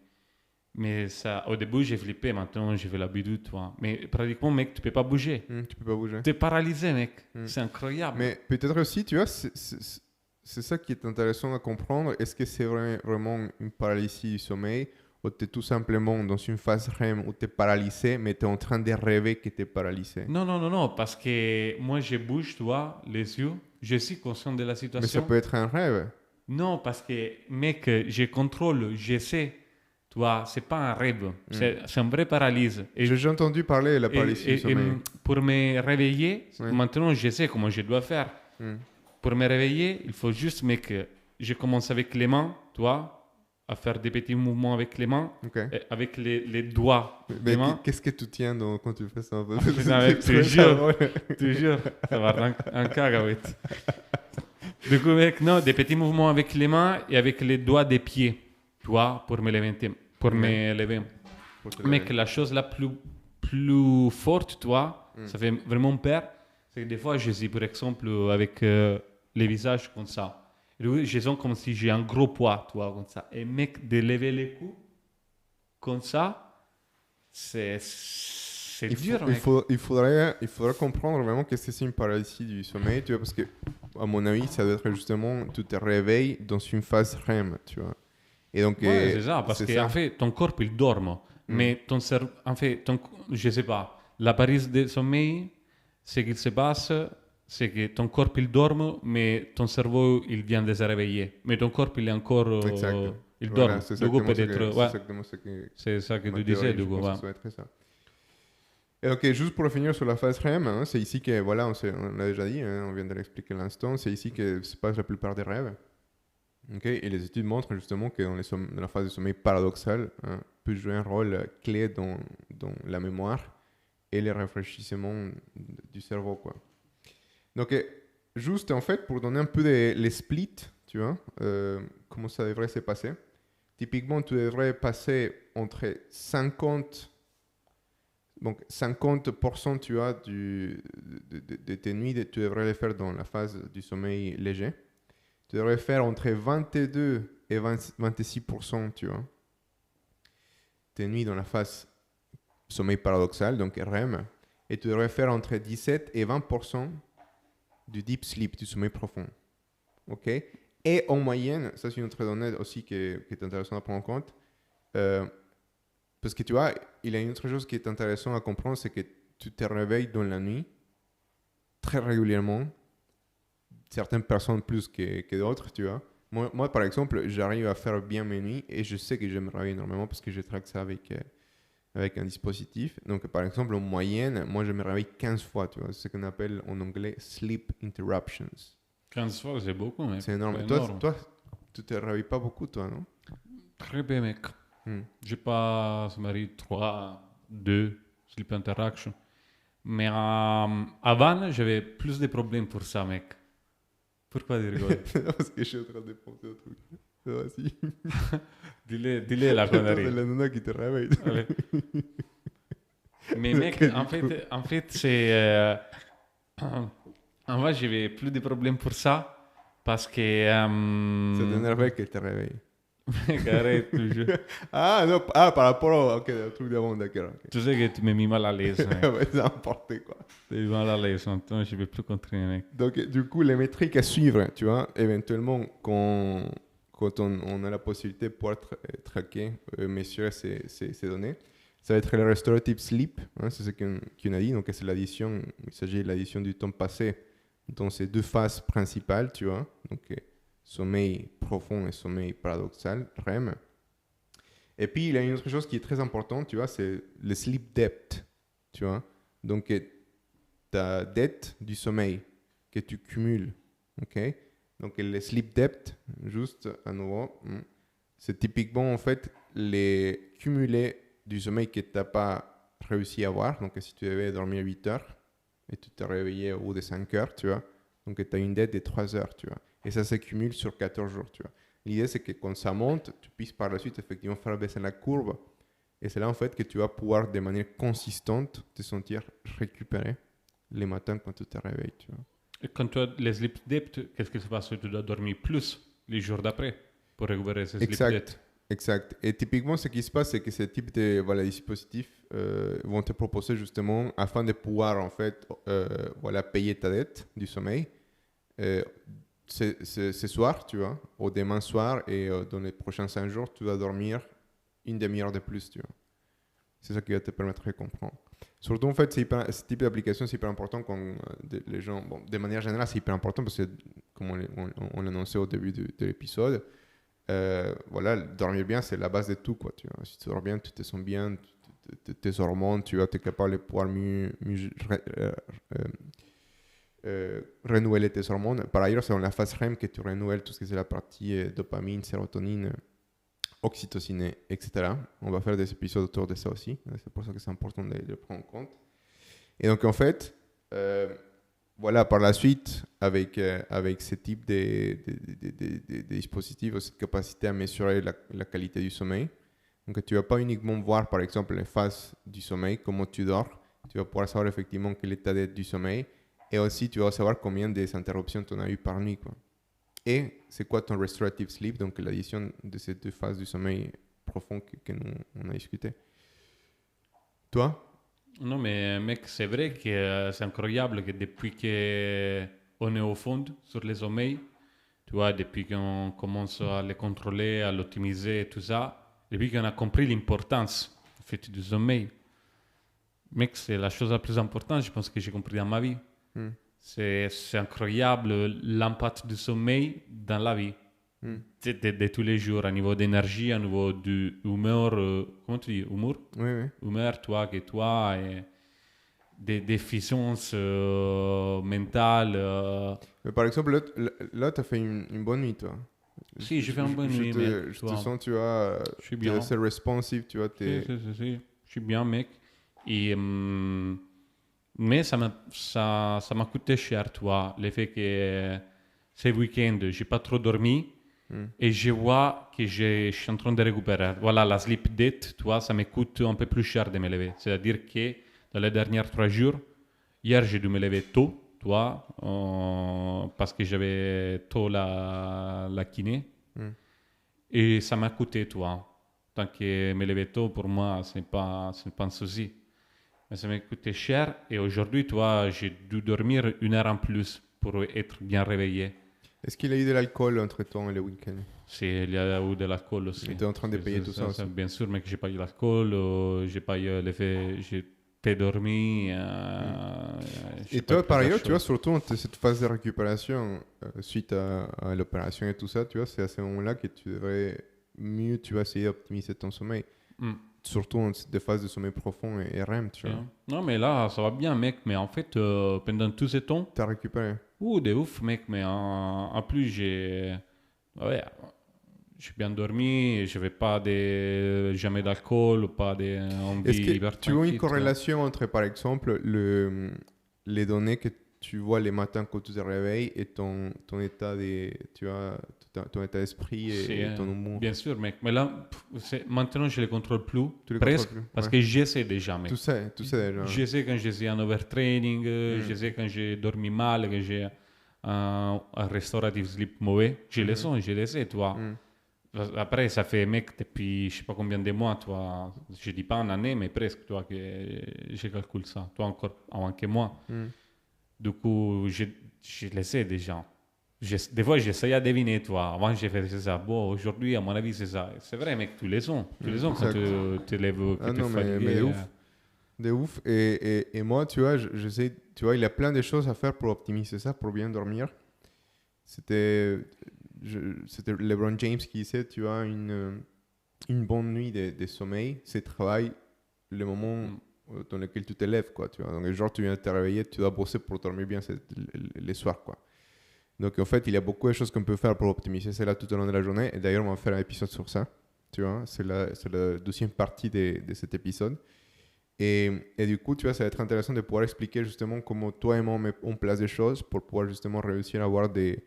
Mais ça, au début, j'ai flippé. Maintenant, j'ai fait l'habitude, tu vois. Mais pratiquement, mec, tu peux pas bouger. Tu peux pas bouger. T'es paralysé, mec. Hmm. C'est incroyable. Mais peut-être aussi, tu vois, c'est ça qui est intéressant à comprendre. Est-ce que c'est vraiment une paralysie du sommeil ou tu es tout simplement dans une phase REM où tu es paralysé, mais tu es en train de rêver que tu es paralysé? Non, non, non, non, parce que moi, je bouge, tu vois, les yeux. Je suis conscient de la situation. Mais ça peut être un rêve. Non, parce que, mec, je contrôle, je sais. Tu vois, c'est pas un rêve. C'est une vraie paralysie. J'ai entendu parler de la paralysie du sommeil. Pour me réveiller, Ouais. maintenant, je sais comment je dois faire. Hmm. Pour me réveiller, il faut juste, mec, je commence avec les mains, tu vois, à faire des petits mouvements avec les mains, Ok. et avec les doigts Mais des mains. qu'est-ce que tu tiens quand tu fais ça? Putain, mec, te jure, ça va un cacahuète. Du coup, mec, non, des petits mouvements avec les mains et avec les doigts des pieds, tu vois, pour me lever. Pour me lever. Mec, la chose la plus forte, tu vois, ça fait vraiment peur, c'est que des fois, je suis, par exemple, avec les visages comme ça. Et du coup, je sens comme si j'ai un gros poids, tu vois, comme ça. Et mec, de lever les coups comme ça, c'est dur, mec. Il faudrait comprendre vraiment que c'est une paralysie du sommeil, tu vois, parce que, à mon avis, ça doit être justement, tu te réveilles dans une phase REM, tu vois. Et donc, Ouais, c'est ça, parce qu'en fait, ton corps, il dort, mais ton cerveau, en fait, je sais pas, la paralysie du sommeil, ce qu'il se passe, c'est que ton corps, il dort, mais ton cerveau, il vient de se réveiller. Mais ton corps, il est encore, Exact. il Voilà, dort. c'est Du coup, exactement peut-être, ouais, ce que c'est ça que ma tu théorie, disais, du je coup, pense ouais. que ça va être ça. Et ok, juste pour finir sur la phase REM, hein, c'est ici que, voilà, on l'a déjà dit, hein, on vient de l'expliquer à l'instant, c'est ici que se passe la plupart des rêves. Okay, et les études montrent justement que dans la phase de sommeil paradoxal, hein, peut jouer un rôle clé dans la mémoire et les réfléchissements du cerveau, quoi. Donc, juste en fait, pour donner un peu les splits, tu vois, comment ça devrait se passer. Typiquement, tu devrais passer entre 50%, tu vois, de tes nuits, tu devrais les faire dans la phase du sommeil léger. Tu devrais faire entre 22 et 26%, tu vois, tes nuits dans la phase sommeil paradoxal, donc REM. Et tu devrais faire entre 17 et 20% du deep sleep, du sommeil profond. OK? Et en moyenne, ça c'est une autre donnée aussi qui est intéressante à prendre en compte. Parce que tu vois, il y a une autre chose qui est intéressante à comprendre, c'est que tu te réveilles dans la nuit très régulièrement. Certaines personnes plus que d'autres, tu vois. Moi, par exemple, j'arrive à faire bien mes nuits et je sais que je me réveille énormément parce que je traque ça avec un dispositif. Donc, par exemple, en moyenne, moi, je me réveille 15 fois, tu vois. C'est ce qu'on appelle en anglais sleep interruptions. 15 fois, c'est beaucoup, mec. C'est énorme. Toi, tu te réveilles pas beaucoup, toi, non? Très bien, mec. J'ai pas, ça m'arrive 3, 2 sleep interaction. Mais avant, j'avais plus de problèmes pour ça, mec. Pourquoi tu rigoles? Parce que je suis en train de penser au truc. Vas-y. Dis-le la connerie. C'est la nana qui te réveille. Allez. Mais mec, en fait c'est... en fait, j'avais plus de problèmes pour ça. Parce que... Ça t'énervait qu'elle te réveille. Mec, arrête toujours. Ah, non, par rapport au truc d'avant, d'accord. Okay. Tu sais que tu m'as mis mal à l'aise, mec. Ouais, c'est n'importe quoi. Tu m'as mis mal à l'aise, maintenant je ne vais plus continuer, mec. Donc, du coup, les métriques à suivre, tu vois, éventuellement, quand on a la possibilité de pouvoir traquer, mesurer ces données, ça va être le restorative sleep, hein, c'est ce qu'on a dit, donc c'est l'addition, il s'agit de l'addition du temps passé dans ces deux phases principales, tu vois, donc sommeil profond et sommeil paradoxal, REM. Et puis, il y a une autre chose qui est très importante, tu vois, c'est le sleep debt, tu vois. Donc, ta dette du sommeil que tu cumules, ok. Donc, le sleep debt, juste à nouveau, c'est typiquement, en fait, les cumulés du sommeil que tu n'as pas réussi à avoir. Donc, si tu devais dormir 8 heures et tu te réveillais au bout de 5 heures, tu vois, donc tu as une dette de 3 heures, tu vois. Et ça s'accumule sur 14 jours, tu vois. L'idée, c'est que quand ça monte, tu puisses par la suite effectivement faire baisser la courbe. Et c'est là, en fait, que tu vas pouvoir, de manière consistante, te sentir récupéré les matins quand tu te réveilles, tu vois. Et quand tu as les sleep debt, qu'est-ce qui se passe? Tu dois dormir plus les jours d'après pour récupérer ces sleep debt. Exact. Et typiquement, ce qui se passe, c'est que ce type de voilà, dispositifs vont te proposer justement, afin de pouvoir, en fait, voilà, payer ta dette du sommeil, ce soir, tu vois, au demain soir et dans les prochains 5 jours, tu vas dormir une demi-heure de plus, tu vois. C'est ça qui va te permettre de comprendre. Surtout, en fait, ce type d'application, c'est hyper important quand les gens... Bon, de manière générale, c'est hyper important parce que, comme on l'annonçait au début de l'épisode, voilà, dormir bien, c'est la base de tout, quoi, tu vois. Si tu dors bien, tu te sens bien, tes hormones, tu vas être capable de pouvoir mieux renouveler tes hormones. Par ailleurs, c'est dans la phase REM que tu renouvelles tout ce que c'est la partie dopamine, sérotonine, oxytocine, etc. On va faire des épisodes autour de ça aussi. C'est pour ça que c'est important de le prendre en compte. Et donc, en fait, voilà, par la suite, avec ce type de dispositifs, cette capacité à mesurer la qualité du sommeil, donc tu ne vas pas uniquement voir, par exemple, les phases du sommeil, comment tu dors, tu vas pouvoir savoir effectivement quel est l'état du sommeil, et aussi tu vas savoir combien d'interruptions tu en as eu par nuit, quoi. Et c'est quoi ton restorative sleep, donc l'addition de ces deux phases du sommeil profond que nous on a discuté. Toi? Non, mais mec, c'est vrai que c'est incroyable que depuis qu'on est au fond sur les sommeils, tu vois, depuis qu'on commence à les contrôler, à l'optimiser et tout ça, depuis qu'on a compris l'importance en fait, du sommeil, mec, c'est la chose la plus importante, je pense que j'ai compris dans ma vie. C'est incroyable l'impact du sommeil dans la vie. De tous les jours, à niveau d'énergie, à niveau d'humeur, comment tu dis, humour? Oui. Humeur, toi, et des déficiences mentales. Mais par exemple, là tu as fait une bonne nuit, toi. Si, j'ai fait une bonne nuit, mec. Je te sens, tu vois, je suis bien. c'est responsive, tu vois. Si. Je suis bien, mec. Et, mais ça m'a coûté cher, toi, le fait que ces week-ends, j'ai pas trop dormi. Et je vois que je suis en train de récupérer. Voilà, la sleep debt, tu vois, ça me coûte un peu plus cher de me lever. C'est-à-dire que dans les derniers 3 jours, hier, j'ai dû me lever tôt, tu vois, parce que j'avais tôt la kiné. Et ça m'a coûté, tu vois. Tant que me lever tôt, pour moi, ce n'est pas un souci. Mais ça m'a coûté cher. Et aujourd'hui, tu vois, j'ai dû dormir 1 heure en plus pour être bien réveillé. Est-ce qu'il y a eu de l'alcool entre temps et le week-end? Si, il y a eu de l'alcool aussi. Tu es en train de payer tout ça aussi. Bien sûr, mais que j'ai pas eu l'alcool, j'ai pas eu l'effet, j'ai pas dormi. Et toi, par ailleurs, tu vois, surtout dans cette phase de récupération suite à l'opération et tout ça, tu vois, c'est à ce moment-là que tu devrais mieux, tu vas essayer d'optimiser ton sommeil. Surtout dans des phases de sommeil profond et REM, tu vois. Non, mais là, ça va bien, mec. Mais en fait, pendant tout ce temps... T'as récupéré? De ouf, mec. Mais en plus, j'ai bien dormi. Je n'avais pas jamais d'alcool, pas d'envie hyper tu vois une corrélation entre, par exemple, les données que tu vois les matins quand tu te réveilles et ton état ton état d'esprit et ton humour? Bien sûr, mec. Mais là, maintenant, je ne les contrôle plus. Tu les presque, contrôles plus, parce que je sais déjà, mec. Tu sais déjà. Je sais quand je suis en overtraining, je sais quand j'ai dormi mal, que j'ai un restorative sleep mauvais. Je le sais, tu vois. Après, ça fait, mec, depuis je sais pas combien de mois, toi. Je dis pas en année, mais presque, toi, que je calcule ça. Toi, encore avant que moi. Du coup, je le sais déjà. Des fois, j'essaie à deviner, toi. Avant, j'ai fait ça. Bon, aujourd'hui, à mon avis, c'est ça. C'est vrai, mec, tous les ans. Tous les ans, quand tu te lèves, que tu es fatigué. Mais de ouf. Et moi, tu vois, je sais, tu vois, il y a plein de choses à faire pour optimiser ça, pour bien dormir. C'était LeBron James qui disait, tu vois, une une bonne nuit de sommeil, c'est travail le moment dans lequel tu te lèves, quoi, tu vois. Donc, genre, tu viens de te réveiller, tu dois bosser pour dormir bien les soirs, quoi. Donc, en fait, il y a beaucoup de choses qu'on peut faire pour optimiser cela tout au long de la journée. Et d'ailleurs, on va faire un épisode sur ça, tu vois. C'est la deuxième partie de cet épisode. Et du coup, tu vois, ça va être intéressant de pouvoir expliquer justement comment toi et moi on met en place des choses pour pouvoir justement réussir à avoir des...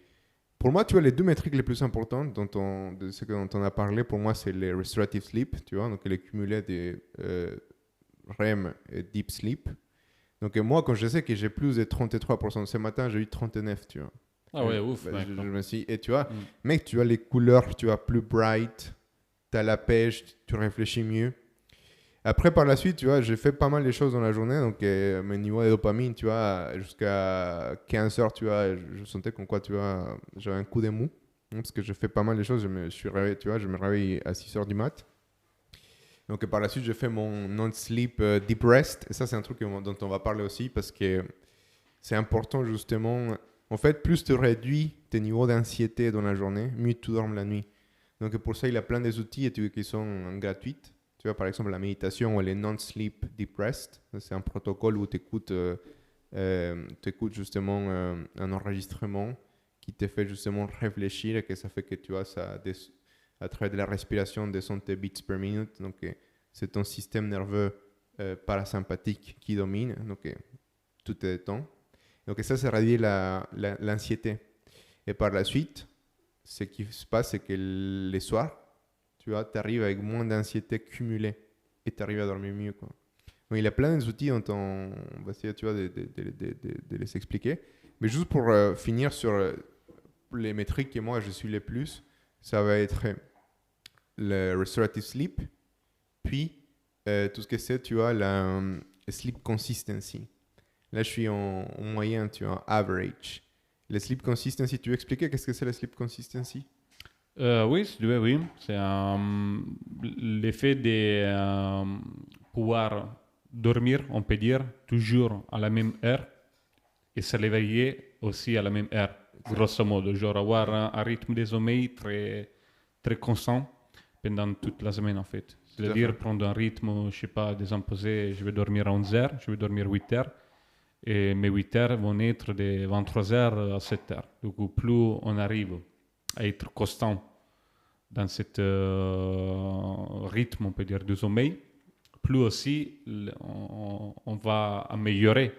Pour moi, tu vois, les deux métriques les plus importantes de ce dont on a parlé, pour moi, c'est les restorative sleep, tu vois, donc les cumulés des REM et deep sleep. Donc moi, quand je sais que j'ai plus de 33%, ce matin, j'ai eu 39, tu vois. Ah ouais, ouf, Bah, mec. je me suis... Et tu vois, Mm. mec, tu as les couleurs, tu as plus bright, tu as la pêche, tu réfléchis mieux. Après, par la suite, tu vois, j'ai fait pas mal de choses dans la journée. Donc, mes niveaux de dopamine, tu vois, jusqu'à 15 heures, tu vois, je sentais comme quoi, tu vois, j'avais un coup de mou. Parce que je fais pas mal de choses. Je suis réveillé, tu vois, je me réveille à 6 heures du mat. Donc, par la suite, je fais mon non-sleep deep rest. Et ça, c'est un truc dont on va parler aussi parce que c'est important, justement. En fait, plus tu réduis tes niveaux d'anxiété dans la journée, mieux tu dors la nuit. Donc, pour ça, il y a plein d'outils qui sont gratuits. Tu vois, par exemple, la méditation ou les non-sleep deep rest. C'est un protocole où tu écoutes justement un enregistrement qui te fait justement réfléchir et que ça fait que tu vois, à travers de la respiration, descend tes beats per minute. Donc, c'est ton système nerveux parasympathique qui domine. Donc, tout est temps. Donc, ça réduit l'anxiété. Et par la suite, ce qui se passe, c'est que les soirs, tu vois, tu arrives avec moins d'anxiété cumulée et tu arrives à dormir mieux, quoi. Donc, il y a plein d'outils dont on va essayer, tu vois, de les expliquer. Mais juste pour finir sur les métriques que moi je suis les plus, ça va être le restorative sleep, puis tout ce que c'est, tu vois, la sleep consistency. Là, je suis en moyenne, tu vois, average. Le sleep consistency, tu veux expliquer qu'est-ce que c'est le sleep consistency? Oui, si tu veux, oui. C'est l'effet de pouvoir dormir, on peut dire, toujours à la même heure et se réveiller aussi à la même heure, grosso modo. Genre avoir un rythme de sommeil très, très constant pendant toute la semaine, en fait. Tout à C'est-à-dire fait. prendre un rythme, je sais pas, désimposé, je vais dormir à 11 heures, je vais dormir 8 heures. Et mes 8 heures vont être de 23 heures à 7 heures. Du coup, plus on arrive à être constant dans ce rythme, on peut dire, de sommeil, plus aussi on va améliorer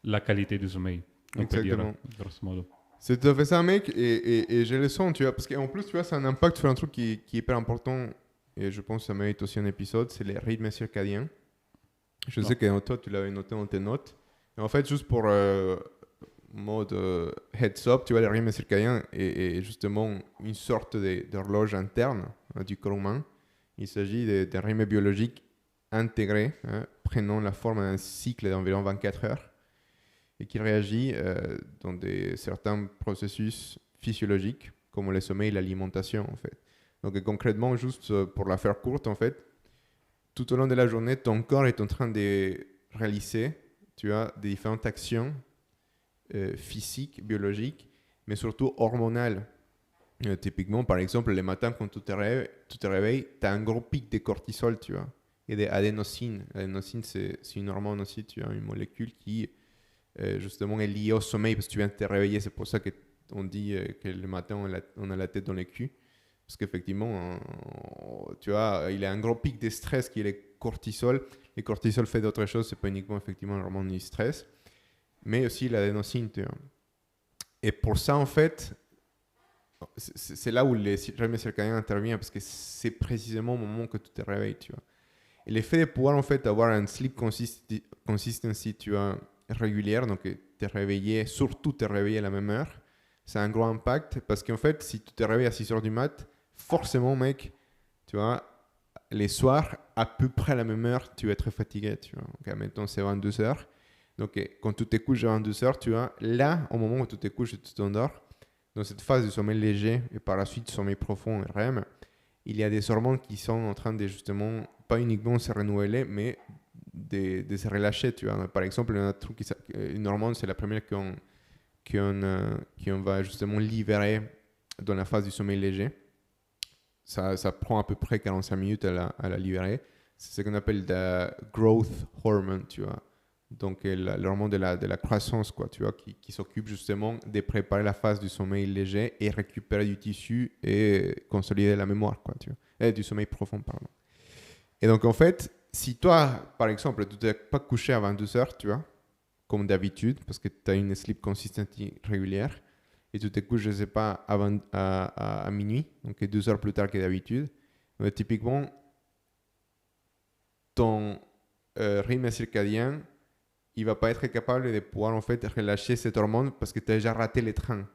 la qualité du sommeil, on peut dire, Exactement. grosso modo. C'est tout à fait ça, mec. Et j'ai le son, tu vois. Parce qu'en plus, tu vois, ça a un impact sur un truc qui est hyper important. Et je pense que ça mérite aussi un épisode. C'est les rythmes circadiens. Je sais que toi, tu l'avais noté dans tes notes. Et en fait, juste pour mode heads up, tu vois, les rythmes circadiens est justement une sorte d'horloge interne du corps humain. Il s'agit d'un rythme biologique intégré, hein, prenant la forme d'un cycle d'environ 24 heures et qui réagit dans certains processus physiologiques comme le sommeil et l'alimentation en fait. Donc concrètement, juste pour la faire courte en fait, tout au long de la journée, ton corps est en train de réaliser, tu as des différentes actions physiques, biologiques, mais surtout hormonales. Typiquement, par exemple, le matin quand tu te réveilles, tu as un gros pic de cortisol, tu vois, et d'adénosine. L'adénosine, c'est une hormone aussi, tu as une molécule qui justement est liée au sommeil parce que tu viens de te réveiller. C'est pour ça qu'on dit que le matin, on a la tête dans le cul. Parce qu'effectivement, tu vois, il y a un gros pic de stress qui est le cortisol. Le cortisol fait d'autres choses, c'est pas uniquement effectivement l'hormone du stress, mais aussi l'adénosine, tu vois. Et pour ça, en fait, c'est là où les rythmes circadiens interviennent parce que c'est précisément au moment que tu te réveilles, tu vois. Et l'effet de pouvoir en fait avoir un sleep consistency, tu vois, régulière, donc te réveiller, surtout te réveiller à la même heure, ça a un gros impact parce qu'en fait, si tu te réveilles à 6 heures du mat, forcément, mec, tu vois, les soirs, à peu près à la même heure, tu vas être fatigué, tu vois. Donc, maintenant, c'est 22 heures. Donc, quand tu te couches à 22 heures, tu vois, là, au moment où tu te couches et tu t'endors, dans cette phase de sommeil léger et par la suite sommeil profond et REM, il y a des hormones qui sont en train de justement, pas uniquement se renouveler, mais de se relâcher, tu vois. Par exemple, une hormone, c'est la première qu'on va justement libérer dans la phase du sommeil léger. ça prend à peu près 45 minutes à la libérer. C'est ce qu'on appelle le growth hormone, tu vois. Donc, l'hormone de la croissance, quoi, tu vois, qui s'occupe justement de préparer la phase du sommeil léger et récupérer du tissu et consolider la mémoire, quoi, tu vois. Et du sommeil profond, pardon. Et donc, en fait, si toi, par exemple, tu t'es pas couché avant 12 heures, tu vois, comme d'habitude, parce que tu as une sleep consistency régulière, et tu te couches, je sais pas, à minuit, donc 2 heures plus tard que d'habitude, typiquement, ton rythme circadien, il va pas être capable de pouvoir en fait relâcher cette hormone parce que tu as déjà raté les trains.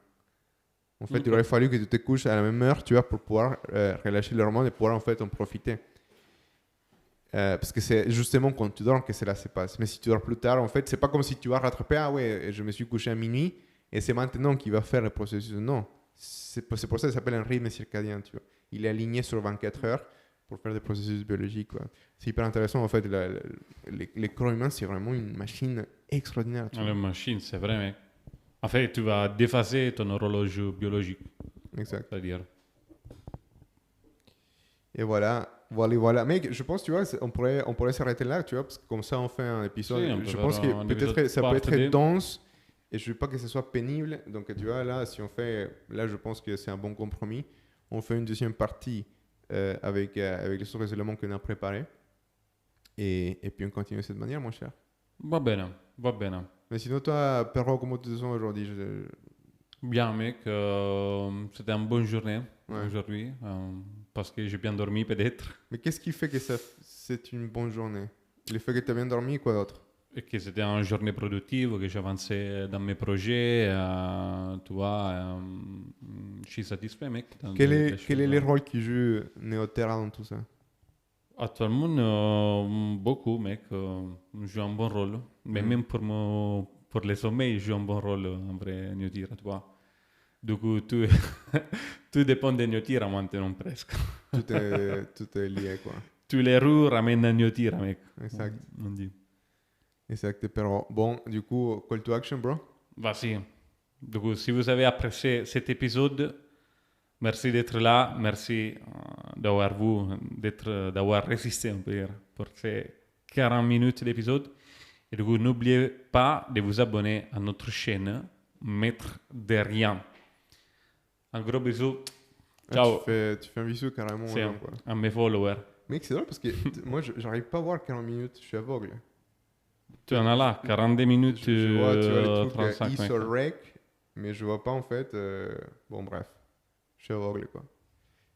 En fait, il aurait fallu que tu te couches à la même heure, tu vois, pour pouvoir relâcher l'hormone et pouvoir en fait en profiter. Parce que c'est justement quand tu dors que cela se passe. Mais si tu dors plus tard, en fait, c'est pas comme si tu vas rattraper, ah ouais, je me suis couché à minuit et c'est maintenant qu'il va faire le processus. Non, c'est pour ça que ça s'appelle un rythme circadien, tu vois. Il est aligné sur 24 heures pour faire des processus biologiques, quoi. C'est hyper intéressant, en fait. Les corps humains, c'est vraiment une machine extraordinaire. Tu La vois. machine, c'est vrai, mec. En fait, tu vas déphaser ton horloge biologique. Exact. C'est-à-dire. Et voilà. Mec, je pense, tu vois, on pourrait s'arrêter là, tu vois, parce que comme ça, on fait un épisode. Si, on peut Je faire pense que un peut-être épisode ça peut part être deux. dense et je veux pas que ce soit pénible. Donc, tu vois, là, si on fait, là, je pense que c'est un bon compromis. On fait une deuxième partie avec les autres éléments qu'on a préparés. Et puis, on continue de cette manière, mon cher. Va bene, va bene. Mais sinon, toi, Perro, comment tu te sens aujourd'hui? Bien, mec. C'était une bonne journée Ouais. aujourd'hui. Parce que j'ai bien dormi, peut-être. Mais qu'est-ce qui fait que c'est une bonne journée? Le fait que tu as bien dormi, quoi d'autre? Et que c'était une journée productive, que j'avançais dans mes projets. Tu vois, je suis satisfait, mec. Dans Quel les est, quel est choses, le rôle qui joue Neoterra dans tout ça? Actuellement, beaucoup, mec. Je joue un bon rôle. Mais Mm. même pour les sommeils, je joue un bon rôle, en vrai, Niotir, tu vois. Du coup, tout, tout dépend de Niotir maintenant, presque. Tout est lié, quoi. Tous les roues ramènent à Niotir, mec. Exact. On dit. Exact, Perro. Bon, du coup, call to action, bro. Voici. Du coup, si vous avez apprécié cet épisode, merci d'être là. Merci d'avoir résisté, on peut dire, pour ces 40 minutes d'épisode. Et du coup, n'oubliez pas de vous abonner à notre chaîne Maître de Rien. Un gros bisou. Ah, Ciao. tu fais un bisou carrément aux C'est gens, quoi. à mes followers. Mec, c'est drôle parce que moi, j'arrive pas à voir 40 minutes. Je suis aveugle. Tu en as là, 42 minutes, Je vois, tu vois les trucs 35 is minutes. or rec, mais je vois pas en fait. Bon, bref. Je suis aveugle, quoi.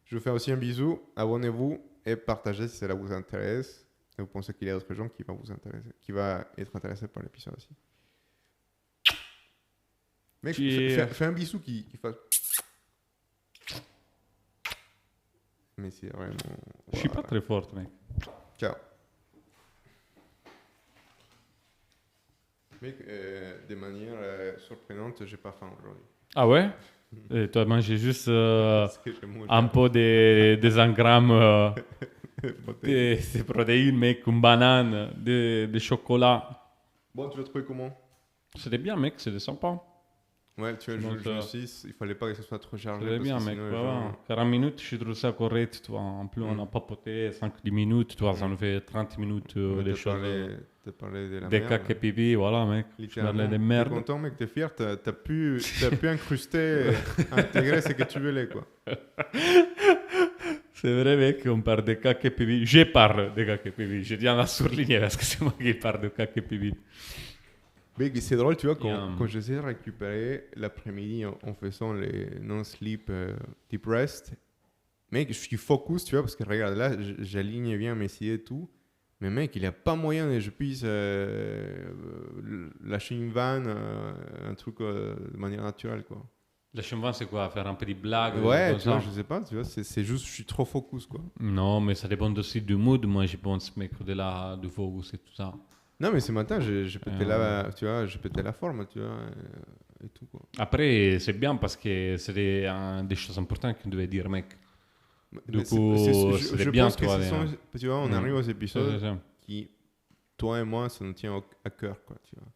Je vous fais aussi un bisou. Abonnez-vous et partagez si cela vous intéresse. Et vous pensez qu'il y a d'autres gens qui vont vous intéresser, qui va être intéressé par l'épisode aussi. Mec, fais un bisou qui fasse. Mais c'est vraiment. Je suis pas Voilà. très fort, mec. Ciao. Mec, de manière surprenante, j'ai pas faim aujourd'hui. Ah ouais? Et toi, mangé juste Parce que j'ai mangé un peu des engrammes, des protéines, mec, une banane, des chocolats. Bon, tu l'as trouvé comment? C'était bien, mec, c'était sympa. Ouais, tu vois, Donc, je me suis dit, il fallait pas que ce soit trop chargé. C'était parce bien, que mec. sinon, les Voilà. gens- 40 minutes, je trouve ça correct. Tu vois. En plus, on a papoté 5-10 minutes. Tu vois, ça nous fait 30 minutes Ouais, des t'as choses. t'as parlé de la Des merde. caca et pipi, voilà, mec. Je Littéralement. parlais de T'es merde. content, mec, t'es fier, t'as pu incruster, intégrer ce que tu voulais, quoi. C'est vrai, mec, on parle de caca et pipi. Je parle de caca et pipi. Je tiens à surligner parce que c'est moi qui parle de caca et pipi. Mec, c'est drôle, tu vois, Yeah. quand j'essaie de récupérer l'après-midi en faisant les non-sleep deep rest, mec, je suis focus, tu vois, parce que regarde, là, j'aligne bien mes idées et tout. Mais mec, il n'y a pas moyen que je puisse lâcher une vanne, un truc de manière naturelle, quoi. La chemin, c'est quoi? Faire un petit blague? Ouais, comme tu vois, ça? je sais pas, tu vois, c'est juste, je suis trop focus, quoi. Non, mais ça dépend aussi du mood. Moi, je pense, mec, au-delà du focus et tout ça. Non, mais ce matin, j'ai pété tu vois, j'ai pété la forme, tu vois, et tout, quoi. Après, c'est bien parce que c'est des choses importantes qu'on devait dire, mec. Du Mais coup, je c'est bien, pense que toi. ce sont, tu vois, on arrive aux épisodes C'est ça. qui, toi et moi, ça nous tient à cœur, quoi, tu vois.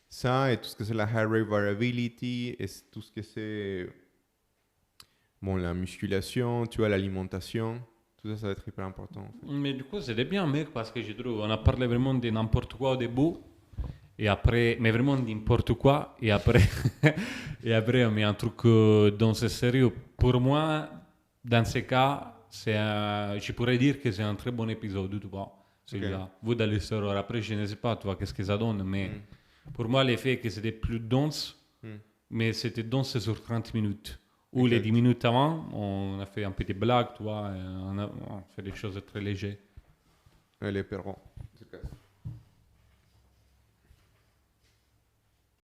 Ça et tout ce que c'est la high rate variability et tout ce que c'est bon, la musculation, tu vois, l'alimentation. Tout ça, ça va être hyper important. En fait. Mais du coup, c'était bien, mec, parce que je trouve, on a parlé vraiment de n'importe quoi au début, et après, mais vraiment n'importe quoi, et après, et après, on met un truc dans ce sérieux. Pour moi, dans ce cas, je pourrais dire que c'est un très bon épisode, tu vois, celui-là. Vous dans l'histoire, après, je ne sais pas, tu vois, qu'est-ce que ça donne, mais pour moi, l'effet que c'était plus dense, Hmm. mais c'était dense sur 30 minutes. Ou Ok. les 10 minutes avant, on a fait un petit blague, tu vois, et on a fait des choses très légères. Allez, Perron.